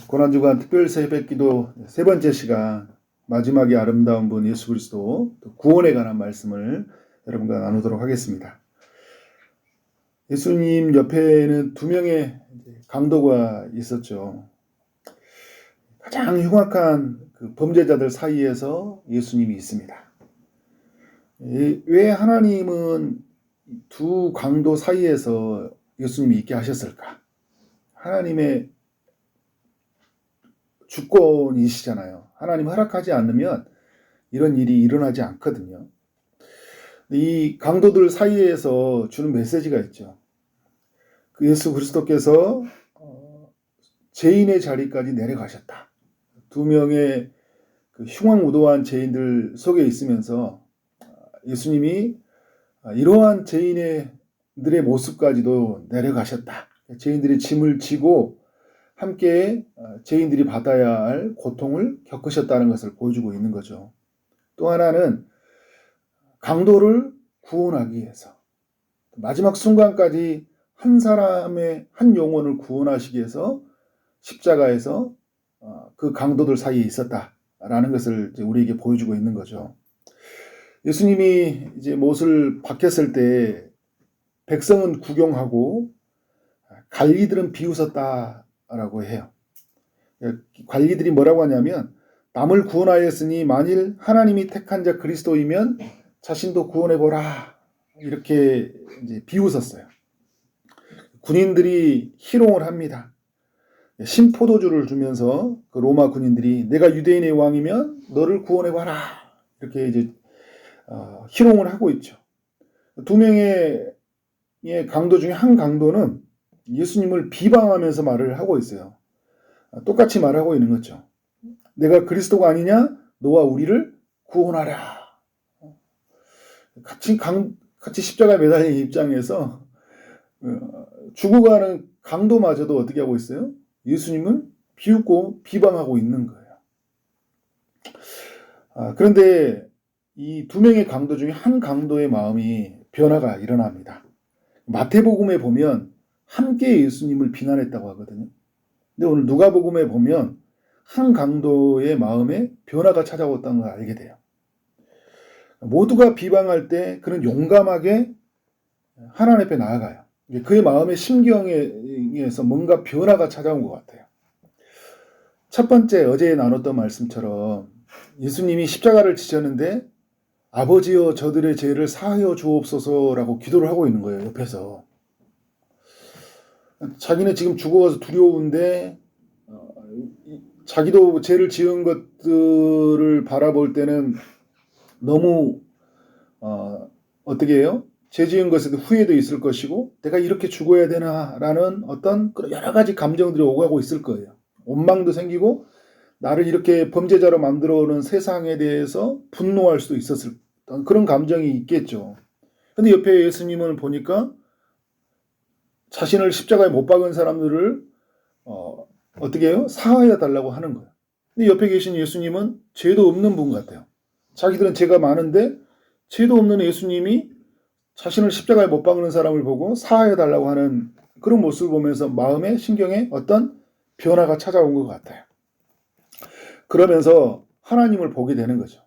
고난주간 특별 새벽기도 세 번째 시간, 마지막에 아름다운 분 예수 그리스도 구원에 관한 말씀을 여러분과 나누도록 하겠습니다. 예수님 옆에는 두 명의 강도가 있었죠. 가장 흉악한 그 범죄자들 사이에서 예수님이 있습니다. 왜 하나님은 두 강도 사이에서 예수님이 있게 하셨을까? 하나님의 주권이시잖아요. 하나님 허락하지 않으면 이런 일이 일어나지 않거든요. 이 강도들 사이에서 주는 메시지가 있죠. 그 예수 그리스도께서 죄인의 자리까지 내려가셨다. 두 명의 그 흉악무도한 죄인들 속에 있으면서 예수님이 이러한 죄인들의 모습까지도 내려가셨다. 죄인들이 짐을 지고 함께 죄인들이 받아야 할 고통을 겪으셨다는 것을 보여주고 있는 거죠. 또 하나는 강도를 구원하기 위해서 마지막 순간까지 한 사람의 한 영혼을 구원하시기 위해서 십자가에서 그 강도들 사이에 있었다라는 것을 이제 우리에게 보여주고 있는 거죠. 예수님이 이제 못을 박혔을 때 백성은 구경하고 관리들은 비웃었다라고 해요. 관리들이 뭐라고 하냐면 남을 구원하였으니 만일 하나님이 택한 자 그리스도이면 자신도 구원해보라 이렇게 이제 비웃었어요. 군인들이 희롱을 합니다. 신포도주를 주면서 그 로마 군인들이 내가 유대인의 왕이면 너를 구원해봐라 이렇게 이제 희롱을 하고 있죠. 두 명의 강도 중에 한 강도는 예수님을 비방하면서 말을 하고 있어요. 똑같이 말하고 있는 거죠. 내가 그리스도가 아니냐? 너와 우리를 구원하라. 같이 십자가에 매달린 입장에서 죽어가는 강도마저도 어떻게 하고 있어요? 예수님을 비웃고 비방하고 있는 거예요. 그런데 이 두 명의 강도 중에 한 강도의 마음이 변화가 일어납니다. 마태복음에 보면 함께 예수님을 비난했다고 하거든요. 근데 오늘 누가복음에 보면 한 강도의 마음에 변화가 찾아왔다는 걸 알게 돼요. 모두가 비방할 때 그는 용감하게 하나님 앞에 나아가요. 그의 마음의 심경에서 뭔가 변화가 찾아온 것 같아요. 첫 번째 어제 나눴던 말씀처럼 예수님이 십자가를 지셨는데 아버지여 저들의 죄를 사하여 주옵소서라고 기도를 하고 있는 거예요. 옆에서. 자기는 지금 죽어가서 두려운데 자기도 죄를 지은 것들을 바라볼 때는 너무 어떻게 해요? 죄 지은 것에 후회도 있을 것이고 내가 이렇게 죽어야 되나라는 어떤 여러 가지 감정들이 오가고 있을 거예요. 원망도 생기고 나를 이렇게 범죄자로 만들어 오는 세상에 대해서 분노할 수도 있었을 그런 감정이 있겠죠. 근데 옆에 예수님을 보니까 자신을 십자가에 못 박은 사람들을 어떻게 해요? 사하여 달라고 하는 거예요. 근데 옆에 계신 예수님은 죄도 없는 분 같아요. 자기들은 죄가 많은데 죄도 없는 예수님이 자신을 십자가에 못 박는 사람을 보고 사하여 달라고 하는 그런 모습을 보면서 마음에 신경에 어떤 변화가 찾아온 것 같아요. 그러면서 하나님을 보게 되는 거죠.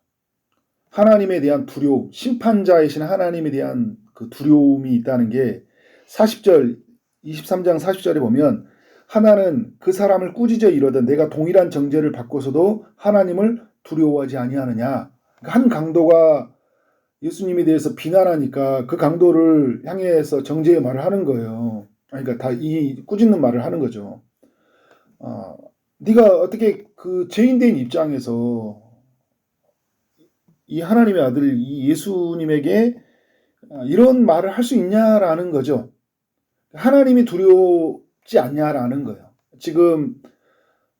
하나님에 대한 두려움, 심판자이신 하나님에 대한 그 두려움이 있다는 게 40절, 23장 40절에 보면 하나는 그 사람을 꾸짖어 이르되 내가 동일한 정죄를 받고서도 하나님을 두려워하지 아니하느냐. 한 강도가 예수님에 대해서 비난하니까 그 강도를 향해서 정죄의 말을 하는 거예요. 그러니까 다 이 꾸짖는 말을 하는 거죠. 네가 어떻게 그 죄인된 입장에서 이 하나님의 아들 이 예수님에게 이런 말을 할 수 있냐라는 거죠. 하나님이 두렵지 않냐라는 거예요. 지금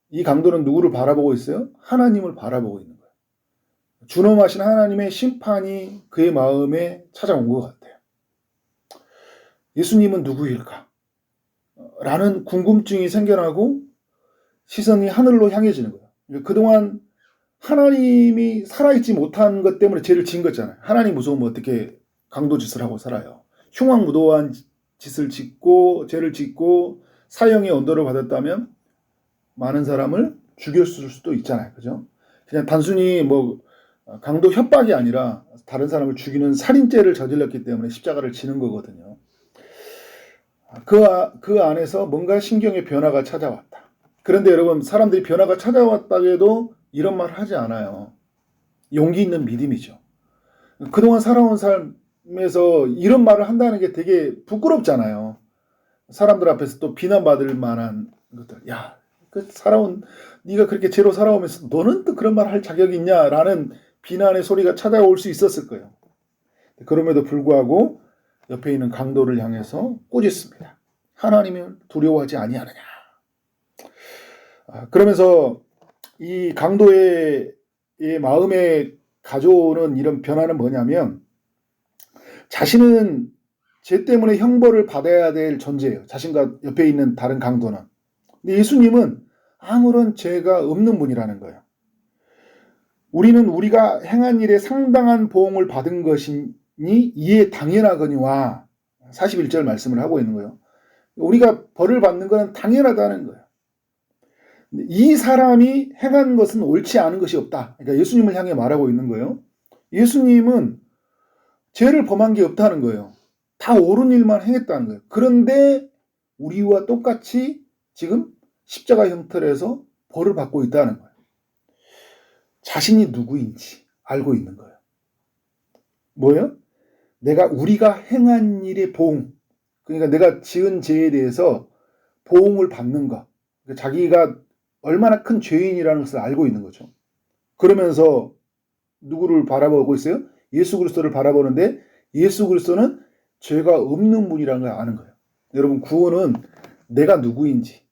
이 강도는 누구를 바라보고 있어요? 하나님을 바라보고 있는 거예요. 준엄하신 하나님의 심판이 그의 마음에 찾아온 것 같아요. 예수님은 누구일까? 라는 궁금증이 생겨나고 시선이 하늘로 향해지는 거예요. 그동안 하나님이 살아있지 못한 것 때문에 죄를 지은 거잖아요. 하나님 무서우면 어떻게 강도 짓을 하고 살아요. 흉악무도한 짓을 짓고 죄를 짓고 사형의 언도를 받았다면 많은 사람을 죽였을 수도 있잖아요. 그죠? 그냥 단순히 뭐 강도 협박이 아니라 다른 사람을 죽이는 살인죄를 저질렀기 때문에 십자가를 지는 거거든요. 그 안에서 뭔가 신경의 변화가 찾아왔다. 그런데 여러분, 사람들이 변화가 찾아왔다고 해도 이런 말을 하지 않아요. 용기 있는 믿음이죠. 그동안 살아온 삶에서 이런 말을 한다는 게 되게 부끄럽잖아요. 사람들 앞에서 또 비난받을 만한 것들. 야, 네가 그렇게 죄로 살아오면서 너는 또 그런 말 할 자격이 있냐라는 비난의 소리가 찾아올 수 있었을 거예요. 그럼에도 불구하고 옆에 있는 강도를 향해서 꾸짖습니다. 하나님을 두려워하지 아니하느냐. 그러면서 이 강도의 마음에 가져오는 이런 변화는 뭐냐면, 자신은 죄 때문에 형벌을 받아야 될 존재예요. 자신과 옆에 있는 다른 강도는. 근데 예수님은 아무런 죄가 없는 분이라는 거예요. 우리는 우리가 행한 일에 상당한 보응을 받은 것이니 이에 당연하거니와 41절 말씀을 하고 있는 거예요. 우리가 벌을 받는 것은 당연하다는 거예요. 이 사람이 행한 것은 옳지 않은 것이 없다. 그러니까 예수님을 향해 말하고 있는 거예요. 예수님은 죄를 범한 게 없다는 거예요. 다 옳은 일만 행했다는 거예요. 그런데 우리와 똑같이 지금 십자가 형틀에서 벌을 받고 있다는 거예요. 자신이 누구인지 알고 있는 거예요. 뭐예요? 우리가 행한 일의 보응, 그러니까 내가 지은 죄에 대해서 보응을 받는 것, 그러니까 자기가 얼마나 큰 죄인이라는 것을 알고 있는 거죠. 그러면서 누구를 바라보고 있어요? 예수 그리스도를 바라보는데, 예수 그리스도는 죄가 없는 분이라는 걸 아는 거예요. 여러분, 구원은 내가 누구인지,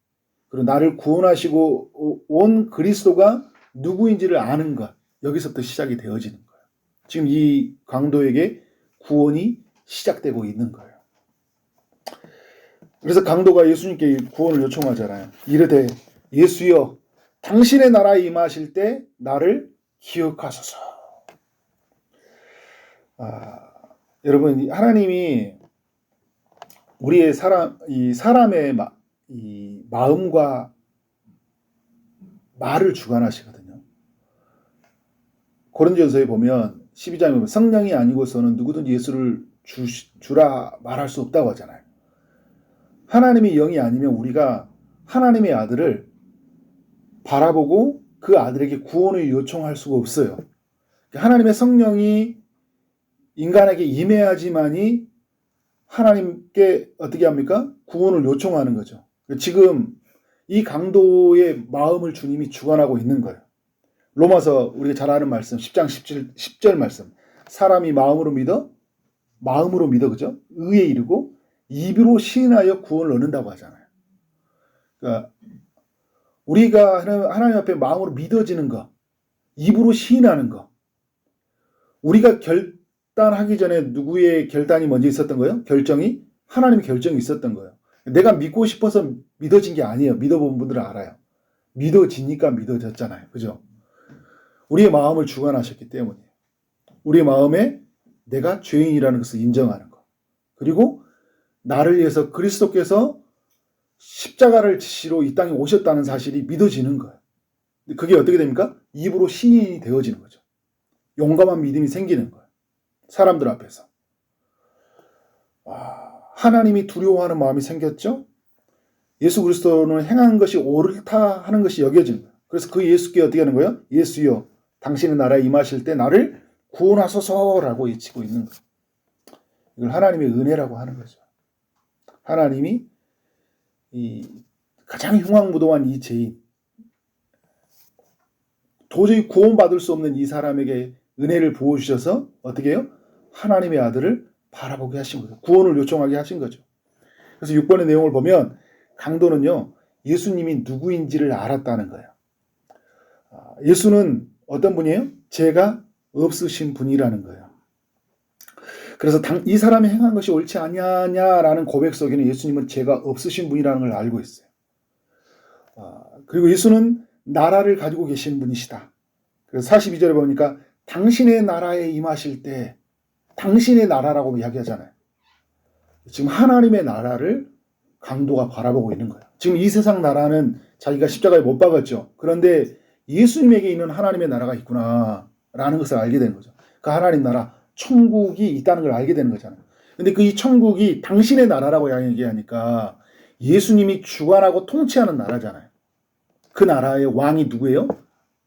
그리고 나를 구원하시고 온 그리스도가 누구인지를 아는 것, 여기서부터 시작이 되어지는 거예요. 지금 이 강도에게 구원이 시작되고 있는 거예요. 그래서 강도가 예수님께 구원을 요청하잖아요. 이르되 예수여, 당신의 나라에 임하실 때 나를 기억하소서. 여러분, 하나님이 우리의 사람의 이 마음과 말을 주관하시거든요. 고린도전서에 보면 12장에 보면 성령이 아니고서는 누구든지 예수를 주라 말할 수 없다고 하잖아요. 하나님이 영이 아니면 우리가 하나님의 아들을 바라보고 그 아들에게 구원을 요청할 수가 없어요. 하나님의 성령이 인간에게 임해야지만이 하나님께 어떻게 합니까? 구원을 요청하는 거죠. 지금 이 강도의 마음을 주님이 주관하고 있는 거예요. 로마서 우리가 잘 아는 말씀 10장 10절 말씀. 사람이 마음으로 믿어 그죠? 의에 이르고 입으로 시인하여 구원을 얻는다고 하잖아요. 그러니까 우리가 하나님 앞에 마음으로 믿어지는 거, 입으로 시인하는 거. 우리가 결단하기 전에 누구의 결단이 먼저 있었던 거예요? 결정이? 하나님의 결정이 있었던 거예요. 내가 믿고 싶어서 믿어진 게 아니에요. 믿어본 분들은 알아요. 믿어지니까 믿어졌잖아요. 그죠? 우리의 마음을 주관하셨기 때문이에요. 우리의 마음에 내가 죄인이라는 것을 인정하는 거. 그리고 나를 위해서 그리스도께서 십자가를 지시로 이 땅에 오셨다는 사실이 믿어지는 거예요. 그게 어떻게 됩니까? 입으로 신인이 되어지는 거죠. 용감한 믿음이 생기는 거예요. 사람들 앞에서. 하나님이 두려워하는 마음이 생겼죠? 예수 그리스도는 행한 것이 옳다 하는 것이 여겨지는 거예요. 그래서 그 예수께 어떻게 하는 거예요? 예수여, 당신의 나라에 임하실 때 나를 구원하소서라고 외치고 있는 거예요. 이걸 하나님의 은혜라고 하는 거죠. 하나님이 이 가장 흉악무도한 이 죄인, 도저히 구원받을 수 없는 이 사람에게 은혜를 부어주셔서 어떻게 해요? 하나님의 아들을 바라보게 하신 거죠. 구원을 요청하게 하신 거죠. 그래서 6번의 내용을 보면 강도는요, 예수님이 누구인지를 알았다는 거예요. 예수는 어떤 분이에요? 죄가 없으신 분이라는 거예요. 그래서 이 사람이 행한 것이 옳지 않냐라는 고백 속에는 예수님은 죄가 없으신 분이라는 걸 알고 있어요. 그리고 예수는 나라를 가지고 계신 분이시다. 그래서 42절에 보니까 당신의 나라에 임하실 때, 당신의 나라라고 이야기하잖아요. 지금 하나님의 나라를 강도가 바라보고 있는 거예요. 지금 이 세상 나라는 자기가 십자가에 못 박았죠. 그런데 예수님에게 있는 하나님의 나라가 있구나라는 것을 알게 된 거죠. 그 하나님 나라, 천국이 있다는 걸 알게 되는 거잖아요. 근데 그 이 천국이 당신의 나라라고 얘기하니까 예수님이 주관하고 통치하는 나라잖아요. 그 나라의 왕이 누구예요?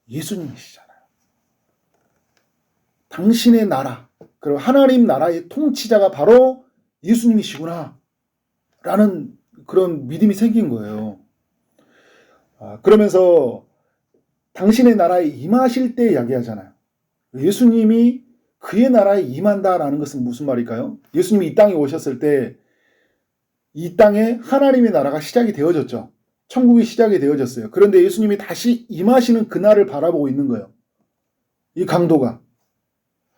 예수님이시잖아요. 당신의 나라, 그리고 하나님 나라의 통치자가 바로 예수님이시구나 라는 그런 믿음이 생긴 거예요. 그러면서 당신의 나라에 임하실 때 이야기하잖아요. 예수님이 그의 나라에 임한다라는 것은 무슨 말일까요? 예수님이 이 땅에 오셨을 때 이 땅에 하나님의 나라가 시작이 되어졌죠. 천국이 시작이 되어졌어요. 그런데 예수님이 다시 임하시는 그날을 바라보고 있는 거예요. 이 강도가.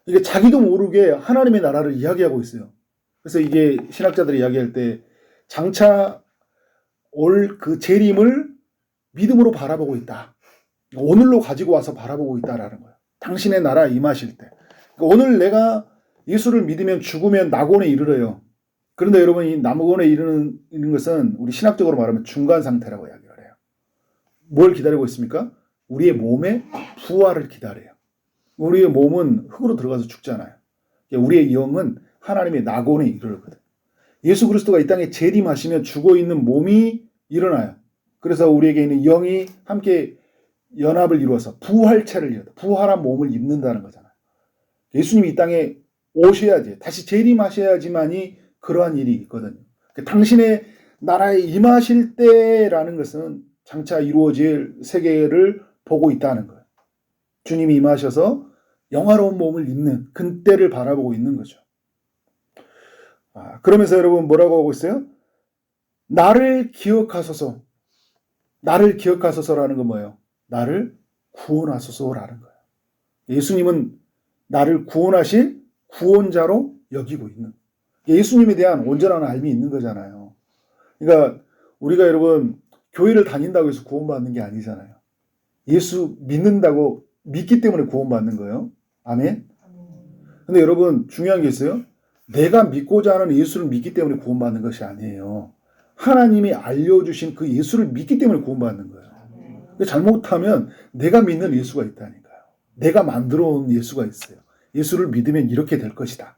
이게 자기도 모르게 하나님의 나라를 이야기하고 있어요. 그래서 이게 신학자들이 이야기할 때 장차 올 그 재림을 믿음으로 바라보고 있다. 오늘로 가지고 와서 바라보고 있다라는 거예요. 당신의 나라에 임하실 때. 오늘 내가 예수를 믿으면 죽으면 낙원에 이르러요. 그런데 여러분 이 낙원에 이르는 것은 우리 신학적으로 말하면 중간 상태라고 이야기를 해요. 뭘 기다리고 있습니까? 우리의 몸의 부활을 기다려요. 우리의 몸은 흙으로 들어가서 죽잖아요. 우리의 영은 하나님의 낙원에 이르거든. 예수 그리스도가 이 땅에 재림하시면 죽어있는 몸이 일어나요. 그래서 우리에게 있는 영이 함께 연합을 이루어서 부활체를 이루다. 부활한 몸을 입는다는 거잖아요. 예수님이 이 땅에 오셔야지, 다시 재림하셔야지만이 그러한 일이 있거든요. 당신의 나라에 임하실 때라는 것은 장차 이루어질 세계를 보고 있다는 거예요. 주님이 임하셔서 영화로운 몸을 입는 그때를 바라보고 있는 거죠. 그러면서 여러분 뭐라고 하고 있어요? 나를 기억하소서. 나를 기억하소서라는 건 뭐예요? 나를 구원하소서라는 거예요. 예수님은 나를 구원하실 구원자로 여기고 있는 거예요. 예수님에 대한 온전한 알미 있는 거잖아요. 그러니까 우리가 여러분 교회를 다닌다고 해서 구원받는 게 아니잖아요. 예수 믿는다고 믿기 때문에 구원받는 거예요. 아멘. 근데 여러분 중요한 게 있어요. 내가 믿고자 하는 예수를 믿기 때문에 구원받는 것이 아니에요. 하나님이 알려주신 그 예수를 믿기 때문에 구원받는 거예요. 잘못하면 내가 믿는 예수가 있다니까요. 내가 만들어 온 예수가 있어요. 예수를 믿으면 이렇게 될 것이다.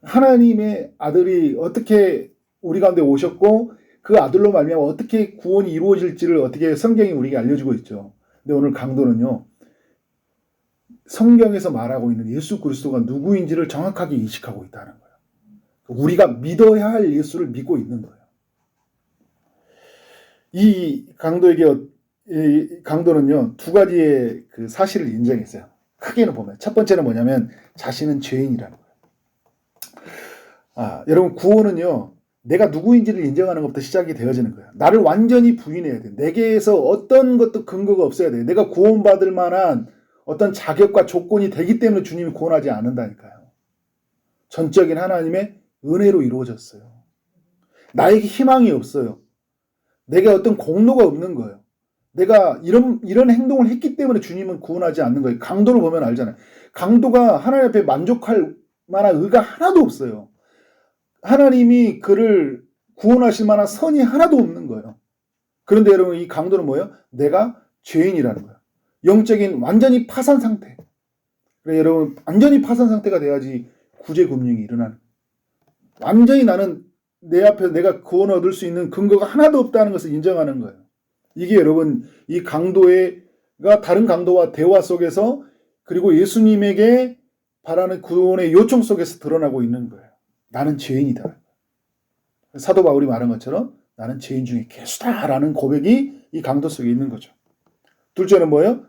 하나님의 아들이 어떻게 우리 가운데 오셨고 그 아들로 말미암아 어떻게 구원이 이루어질지를 어떻게 성경이 우리에게 알려주고 있죠. 근데 오늘 강도는요. 성경에서 말하고 있는 예수 그리스도가 누구인지를 정확하게 인식하고 있다는 거예요. 우리가 믿어야 할 예수를 믿고 있는 거예요. 이 강도는요, 두 가지의 그 사실을 인정했어요. 크게는 보면. 첫 번째는 뭐냐면, 자신은 죄인이라는 거예요. 여러분, 구원은요, 내가 누구인지를 인정하는 것부터 시작이 되어지는 거예요. 나를 완전히 부인해야 돼. 내게서 어떤 것도 근거가 없어야 돼. 내가 구원받을 만한 어떤 자격과 조건이 되기 때문에 주님이 구원하지 않는다니까요. 전적인 하나님의 은혜로 이루어졌어요. 나에게 희망이 없어요. 내게 어떤 공로가 없는 거예요. 내가 이런 행동을 했기 때문에 주님은 구원하지 않는 거예요. 강도를 보면 알잖아요. 강도가 하나님 앞에 만족할 만한 의가 하나도 없어요. 하나님이 그를 구원하실 만한 선이 하나도 없는 거예요. 그런데 여러분 이 강도는 뭐예요? 내가 죄인이라는 거예요. 영적인 완전히 파산 상태. 그래 여러분 완전히 파산 상태가 돼야지 구제금융이 일어나는 거예요. 완전히 나는 내 앞에 내가 구원 얻을 수 있는 근거가 하나도 없다는 것을 인정하는 거예요. 이게 여러분 이 강도가 다른 강도와 대화 속에서 그리고 예수님에게 바라는 구원의 요청 속에서 드러나고 있는 거예요. 나는 죄인이다. 사도 바울이 말한 것처럼 나는 죄인 중에 괴수다라는 고백이 이 강도 속에 있는 거죠. 둘째는 뭐예요?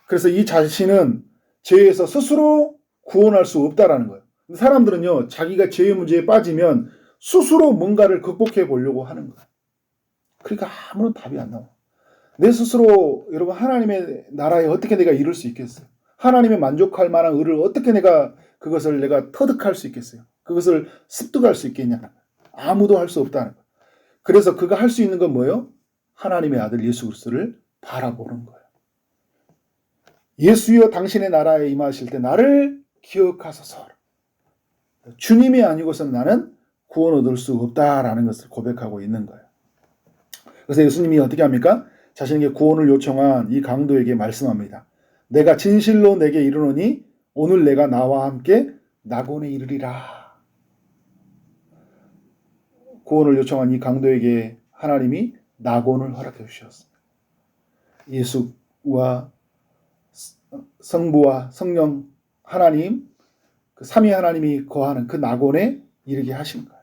그래서 이 자신은 죄에서 스스로 구원할 수 없다라는 거예요. 사람들은요, 자기가 죄의 문제에 빠지면 스스로 뭔가를 극복해 보려고 하는 거예요. 그러니까 아무런 답이 안 나와요. 내 스스로 여러분 하나님의 나라에 어떻게 내가 이룰 수 있겠어요? 하나님의 만족할 만한 의를 어떻게 그것을 내가 터득할 수 있겠어요? 그것을 습득할 수 있겠냐? 아무도 할 수 없다는 거예요. 그래서 그가 할 수 있는 건 뭐예요? 하나님의 아들 예수 그리스도를 바라보는 거예요. 예수여 당신의 나라에 임하실 때 나를 기억하소서. 주님이 아니고서는 나는 구원 얻을 수 없다라는 것을 고백하고 있는 거예요. 그래서 예수님이 어떻게 합니까? 자신에게 구원을 요청한 이 강도에게 말씀합니다. 내가 진실로 내게 이르노니 오늘 내가 나와 함께 낙원에 이르리라. 구원을 요청한 이 강도에게 하나님이 낙원을 허락해 주셨습니다. 예수와 성부와 성령 하나님, 그 삼위 하나님이 거하는 그 낙원에 이르게 하신 거예요.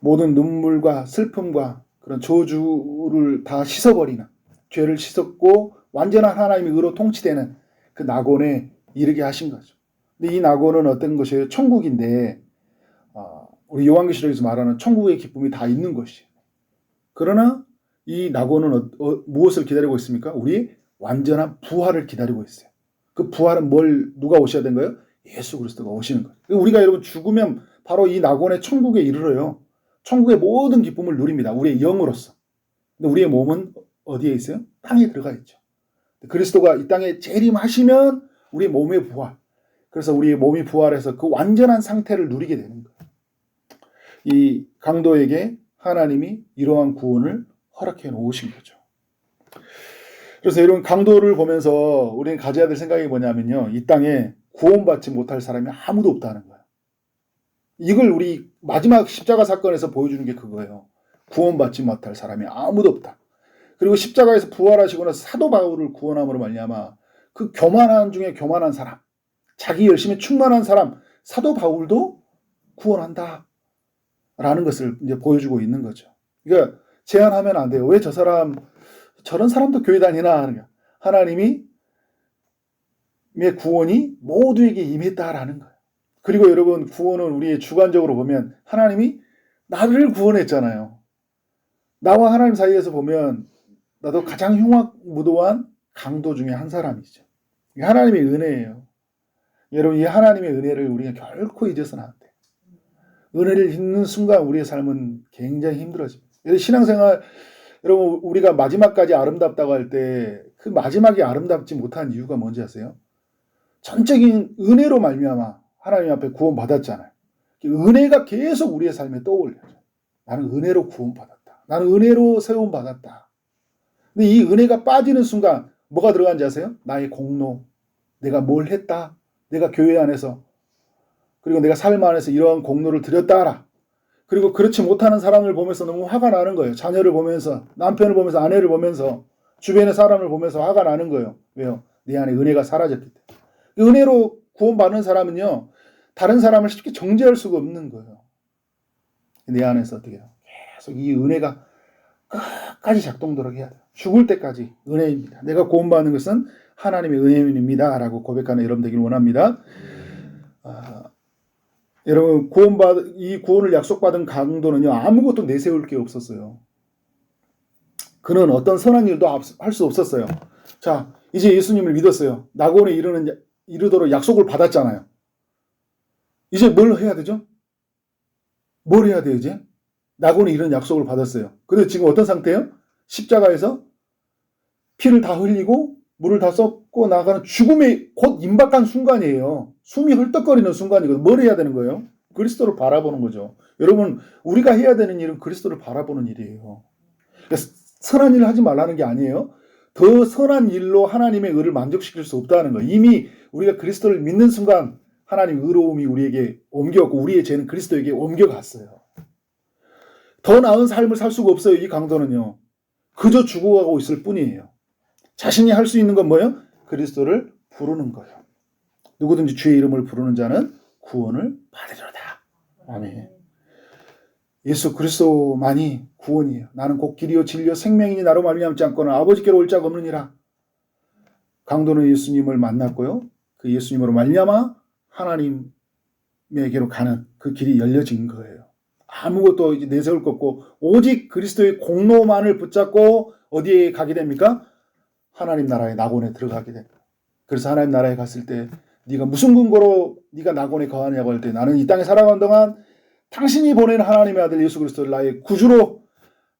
모든 눈물과 슬픔과 그런 저주를 다 씻어버리는, 죄를 씻었고 완전한 하나님의 의로 통치되는 그 낙원에 이르게 하신 거죠. 근데 이 낙원은 어떤 것이에요? 천국인데 우리 요한계시록에서 말하는 천국의 기쁨이 다 있는 것이에요. 그러나 이 낙원은 무엇을 기다리고 있습니까? 우리 완전한 부활을 기다리고 있어요. 그 부활은 누가 오셔야 되는 거예요? 예수 그리스도가 오시는 거예요. 우리가 여러분 죽으면 바로 이 낙원의 천국에 이르러요. 천국의 모든 기쁨을 누립니다. 우리의 영으로서. 근데 우리의 몸은 어디에 있어요? 땅에 들어가 있죠. 그리스도가 이 땅에 재림하시면 우리 몸의 부활. 그래서 우리의 몸이 부활해서 그 완전한 상태를 누리게 되는 거예요. 이 강도에게 하나님이 이러한 구원을 허락해 놓으신 거죠. 그래서 이런 강도를 보면서 우리는 가져야 될 생각이 뭐냐면요. 이 땅에 구원받지 못할 사람이 아무도 없다는 거예요. 이걸 우리 마지막 십자가 사건에서 보여주는 게 그거예요. 구원받지 못할 사람이 아무도 없다. 그리고 십자가에서 부활하시고 나서 사도 바울을 구원함으로 말미암아 그 교만한 중에 교만한 사람, 자기 열심에 충만한 사람, 사도 바울도 구원한다. 라는 것을 이제 보여주고 있는 거죠. 그러니까 제한하면 안 돼요. 왜 저런 사람도 교회 다니나? 하나님이 구원이 모두에게 임했다라는 거예요. 그리고 여러분 구원은 우리의 주관적으로 보면 하나님이 나를 구원했잖아요. 나와 하나님 사이에서 보면 나도 가장 흉악무도한 강도 중에 한 사람이죠. 이게 하나님의 은혜예요. 여러분 이 하나님의 은혜를 우리가 결코 잊어서는 안 돼요. 은혜를 잊는 순간 우리의 삶은 굉장히 힘들어집니다. 신앙생활 여러분 우리가 마지막까지 아름답다고 할 때 그 마지막이 아름답지 못한 이유가 뭔지 아세요? 전적인 은혜로 말미암아 하나님 앞에 구원받았잖아요. 은혜가 계속 우리의 삶에 떠올려요. 나는 은혜로 구원받았다. 나는 은혜로 세움받았다. 근데 이 은혜가 빠지는 순간 뭐가 들어간지 아세요? 나의 공로, 내가 뭘 했다, 내가 교회 안에서 그리고 내가 삶 안에서 이러한 공로를 드렸다라. 그리고 그렇지 못하는 사람을 보면서 너무 화가 나는 거예요. 자녀를 보면서, 남편을 보면서, 아내를 보면서, 주변의 사람을 보면서 화가 나는 거예요. 왜요? 내 안에 은혜가 사라졌기 때문에. 은혜로 구원받는 사람은요, 다른 사람을 쉽게 정죄할 수가 없는 거예요. 내 안에서 어떻게 해요? 계속 이 은혜가 끝까지 작동도록 해야 돼요. 죽을 때까지 은혜입니다. 내가 구원받는 것은 하나님의 은혜입니다. 라고 고백하는 여러분 되길 원합니다. 여러분 이 구원을 약속받은 강도는요 아무것도 내세울 게 없었어요. 그는 어떤 선한 일도 할 수 없었어요. 자 이제 예수님을 믿었어요. 낙원에 이르도록 약속을 받았잖아요. 이제 뭘 해야 되죠? 뭘 해야 돼요 이제? 낙원에 이런 약속을 받았어요. 근데 지금 어떤 상태예요? 십자가에서 피를 다 흘리고 물을 다 쏟고 나가는 죽음에 곧 임박한 순간이에요. 숨이 헐떡거리는 순간이거든요. 뭘 해야 되는 거예요? 그리스도를 바라보는 거죠. 여러분 우리가 해야 되는 일은 그리스도를 바라보는 일이에요. 그러니까 선한 일을 하지 말라는 게 아니에요. 더 선한 일로 하나님의 의를 만족시킬 수 없다는 거예요. 이미 우리가 그리스도를 믿는 순간 하나님의 의로움이 우리에게 옮겨갔고 우리의 죄는 그리스도에게 옮겨갔어요. 더 나은 삶을 살 수가 없어요. 이 강도는요. 그저 죽어가고 있을 뿐이에요. 자신이 할 수 있는 건 뭐예요? 그리스도를 부르는 거예요. 누구든지 주의 이름을 부르는 자는 구원을 받으리로다. 아멘. 예수 그리스도만이 구원이에요. 나는 곧 길이요 진리요 생명이니 나로 말미암지 않고는 아버지께로 올 자가 없느니라. 강도는 예수님을 만났고요. 그 예수님으로 말미암아 하나님에게로 가는 그 길이 열려진 거예요. 아무것도 이제 내세울 것 없고 오직 그리스도의 공로만을 붙잡고 어디에 가게 됩니까? 하나님 나라의 낙원에 들어가게 됩니다. 그래서 하나님 나라에 갔을 때 네가 무슨 근거로 네가 낙원에 거하냐고 할 때 나는 이 땅에 살아가는 동안 당신이 보낸 하나님의 아들 예수 그리스도를 나의 구주로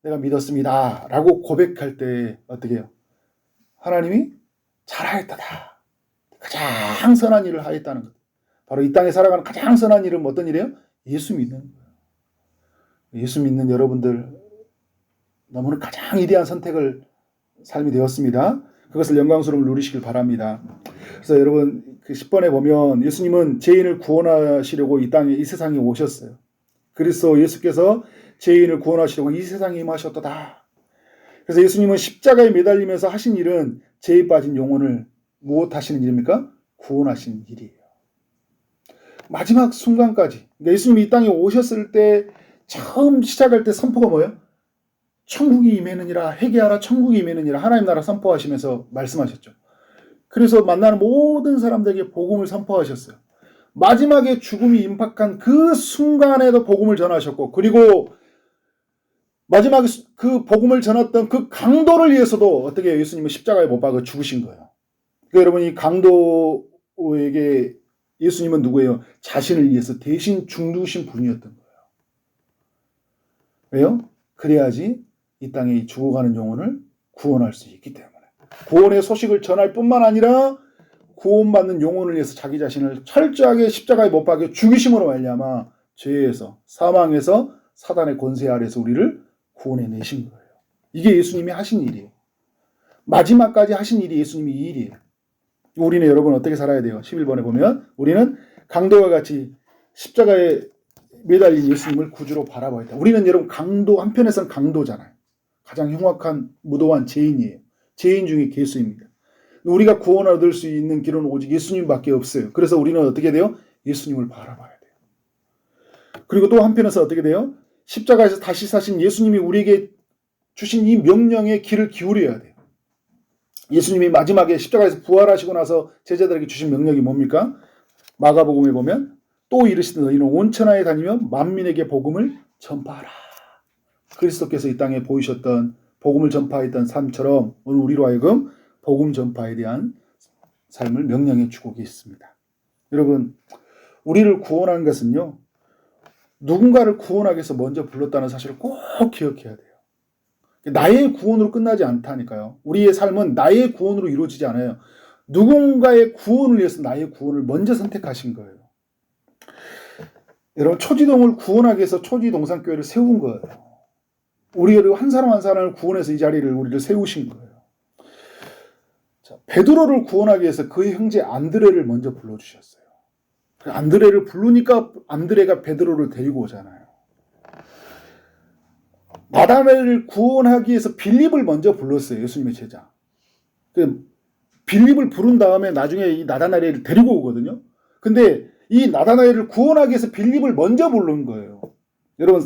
내가 믿었습니다. 라고 고백할 때 어떻게 해요? 하나님이 잘하였다다. 가장 선한 일을 하였다는 것. 바로 이 땅에 살아가는 가장 선한 일은 어떤 일이에요? 예수 믿는 거예요. 예수 믿는 여러분들 너무나 가장 위대한 선택을 삶이 되었습니다. 그것을 영광스러움을 누리시길 바랍니다. 그래서 여러분 그 10번에 보면 예수님은 죄인을 구원하시려고 이 땅에 이 세상에 오셨어요. 그리스도 예수께서 죄인을 구원하시려고 이 세상에 임하셨도다. 그래서 예수님은 십자가에 매달리면서 하신 일은 죄에 빠진 영혼을 무엇 하시는 일입니까? 구원하시는 일이에요. 마지막 순간까지. 그러니까 예수님이 이 땅에 오셨을 때 처음 시작할 때 선포가 뭐예요? 천국이 임하느니라, 회개하라, 천국이 임하느니라, 하나님 나라 선포하시면서 말씀하셨죠. 그래서 만나는 모든 사람들에게 복음을 선포하셨어요. 마지막에 죽음이 임박한 그 순간에도 복음을 전하셨고, 그리고 마지막에 그 복음을 전했던 그 강도를 위해서도 어떻게 예수님은 십자가에 못 박아 죽으신 거예요. 그러니까 여러분 이 강도에게 예수님은 누구예요? 자신을 위해서 대신 죽으신 분이었던 거예요. 왜요? 그래야지 이 땅에 죽어가는 영혼을 구원할 수 있기 때문에. 구원의 소식을 전할 뿐만 아니라 구원받는 영혼을 위해서 자기 자신을 철저하게 십자가에 못 박여 죽이심으로 말미암아 죄에서 사망에서 사단의 권세 아래서 우리를 구원해내신 거예요. 이게 예수님이 하신 일이에요. 마지막까지 하신 일이 예수님이 이 일이에요. 우리는 여러분 어떻게 살아야 돼요? 11번에 보면 우리는 강도와 같이 십자가에 매달린 예수님을 구주로 바라봐야 돼요. 우리는 여러분 강도, 한편에서는 강도잖아요. 가장 흉악한 무도한 죄인이에요. 죄인 중에 괴수입니다. 우리가 구원 얻을 수 있는 길은 오직 예수님밖에 없어요. 그래서 우리는 어떻게 돼요? 예수님을 바라봐야 돼요. 그리고 또 한편에서 어떻게 돼요? 십자가에서 다시 사신 예수님이 우리에게 주신 이 명령에 귀를 기울여야 돼요. 예수님이 마지막에 십자가에서 부활하시고 나서 제자들에게 주신 명령이 뭡니까? 마가복음에 보면 또 이르시되 너희는 온 천하에 다니며 만민에게 복음을 전파하라. 그리스도께서 이 땅에 보이셨던 복음을 전파했던 삶처럼 오늘 우리로 하여금 복음 전파에 대한 삶을 명령해 주고 계십니다. 여러분, 우리를 구원한 것은요, 누군가를 구원하기 위해서 먼저 불렀다는 사실을 꼭 기억해야 돼요. 나의 구원으로 끝나지 않다니까요. 우리의 삶은 나의 구원으로 이루어지지 않아요. 누군가의 구원을 위해서 나의 구원을 먼저 선택하신 거예요. 여러분, 초지동을 구원하기 위해서 초지동산교회를 세운 거예요. 우리를 한 사람 한 사람을 구원해서 이 자리를 우리를 세우신 거예요. 자, 베드로를 구원하기 위해서 그의 형제 안드레를 먼저 불러주셨어요. 안드레를 부르니까 안드레가 베드로를 데리고 오잖아요. 나다나엘을 구원하기 위해서 빌립을 먼저 불렀어요. 예수님의 제자. 빌립을 부른 다음에 나중에 이 나다나엘을 데리고 오거든요. 근데 이 나다나엘을 구원하기 위해서 빌립을 먼저 부른 거예요. 여러분,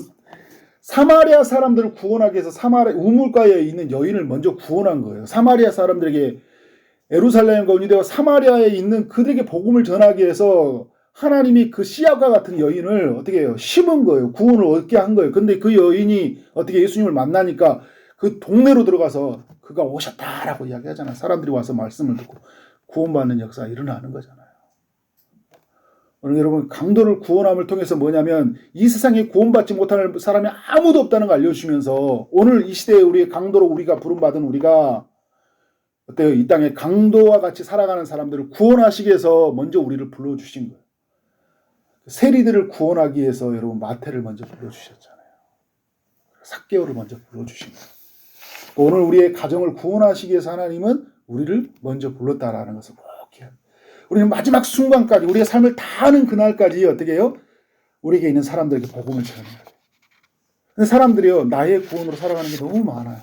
사마리아 사람들을 구원하기 위해서 사마리아 우물가에 있는 여인을 먼저 구원한 거예요. 사마리아 사람들에게 예루살렘과 유대와 사마리아에 있는 그들에게 복음을 전하기 위해서 하나님이 그 씨앗과 같은 여인을 어떻게 해요? 심은 거예요. 구원을 얻게 한 거예요. 근데 그 여인이 어떻게 예수님을 만나니까 그 동네로 들어가서 그가 오셨다라고 이야기하잖아요. 사람들이 와서 말씀을 듣고 구원받는 역사가 일어나는 거잖아요. 오늘 여러분, 강도를 구원함을 통해서 뭐냐면 이 세상에 구원받지 못하는 사람이 아무도 없다는 걸 알려주시면서 오늘 이 시대에 우리의 강도로 우리가 부름받은 우리가 어때요? 이 땅에 강도와 같이 살아가는 사람들을 구원하시기 위해서 먼저 우리를 불러주신 거예요. 세리들을 구원하기 위해서 여러분 마태를 먼저 불러주셨잖아요. 삭개오를 먼저 불러주신 거예요. 오늘 우리의 가정을 구원하시기 위해서 하나님은 우리를 먼저 불렀다라는 것을 꼭 기억해요. 우리는 마지막 순간까지 우리의 삶을 다하는 그날까지 어떻게 해요? 우리에게 있는 사람들에게 복음을 전해야 돼요. 근데 사람들이요, 나의 구원으로 살아가는 게 너무 많아요.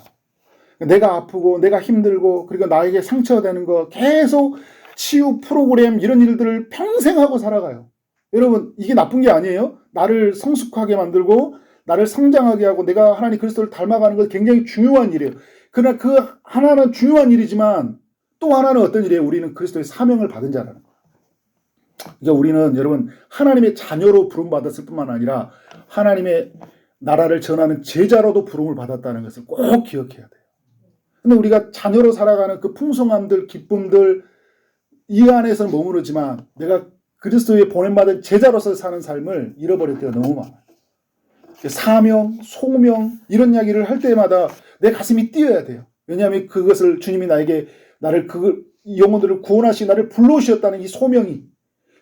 내가 아프고 내가 힘들고 그리고 나에게 상처가 되는 거 계속 치유 프로그램 이런 일들을 평생 하고 살아가요. 여러분, 이게 나쁜 게 아니에요. 나를 성숙하게 만들고 나를 성장하게 하고 내가 하나님 그리스도를 닮아가는 것 굉장히 중요한 일이에요. 그러나 그 하나는 중요한 일이지만 또 하나는 어떤 일이에요? 우리는 그리스도의 사명을 받은 자라는 거예요. 그러니까 우리는 여러분 하나님의 자녀로 부름받았을 뿐만 아니라 하나님의 나라를 전하는 제자로도 부름을 받았다는 것을 꼭 기억해야 돼요. 근데 우리가 자녀로 살아가는 그 풍성함들, 기쁨들 이 안에서는 머무르지만 내가 그리스도의 보냄받은 제자로서 사는 삶을 잃어버릴 때가 너무 많아요. 사명, 소명 이런 이야기를 할 때마다 내 가슴이 뛰어야 돼요. 왜냐하면 그것을 주님이 나를 그 영혼들을 구원하시 나를 불러오셨다는 이 소명이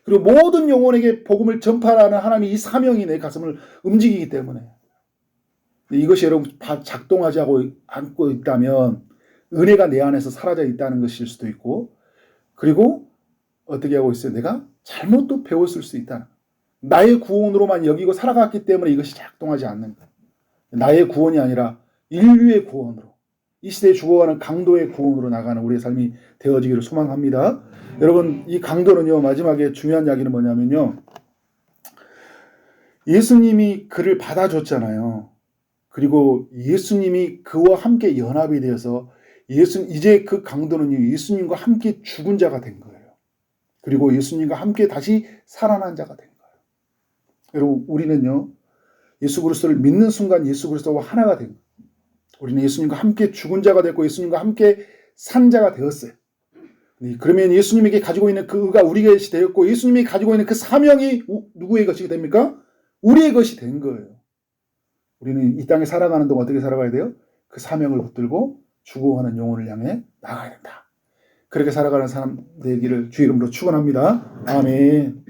그리고 모든 영혼에게 복음을 전파하는 하나님의 이 사명이 내 가슴을 움직이기 때문에 이것이 여러분 작동하지 않고 있다면 은혜가 내 안에서 사라져 있다는 것일 수도 있고, 그리고 어떻게 하고 있어요? 내가 잘못 또 배웠을 수 있다. 나의 구원으로만 여기고 살아갔기 때문에 이것이 작동하지 않는 거예요. 나의 구원이 아니라 인류의 구원으로, 이 시대에 죽어가는 강도의 구원으로 나가는 우리의 삶이 되어지기를 소망합니다. 여러분, 이 강도는요, 마지막에 중요한 이야기는 뭐냐면요, 예수님이 그를 받아줬잖아요. 그리고 예수님이 그와 함께 연합이 되어서 이제 그 강도는요, 예수님과 함께 죽은 자가 된 거예요. 그리고 예수님과 함께 다시 살아난 자가 된 거예요. 여러분, 우리는요, 예수 그리스도를 믿는 순간 예수 그리스도와 하나가 된 거예요. 우리는 예수님과 함께 죽은 자가 됐고 예수님과 함께 산 자가 되었어요. 그러면 예수님에게 가지고 있는 그 의가 우리의 것이 되었고, 예수님이 가지고 있는 그 사명이 누구의 것이 됩니까? 우리의 것이 된 거예요. 우리는 이 땅에 살아가는 동안 어떻게 살아가야 돼요? 그 사명을 붙들고 죽어가는 영혼을 향해 나가야 된다. 그렇게 살아가는 사람 되기를 주의 이름으로 축원합니다. 아멘.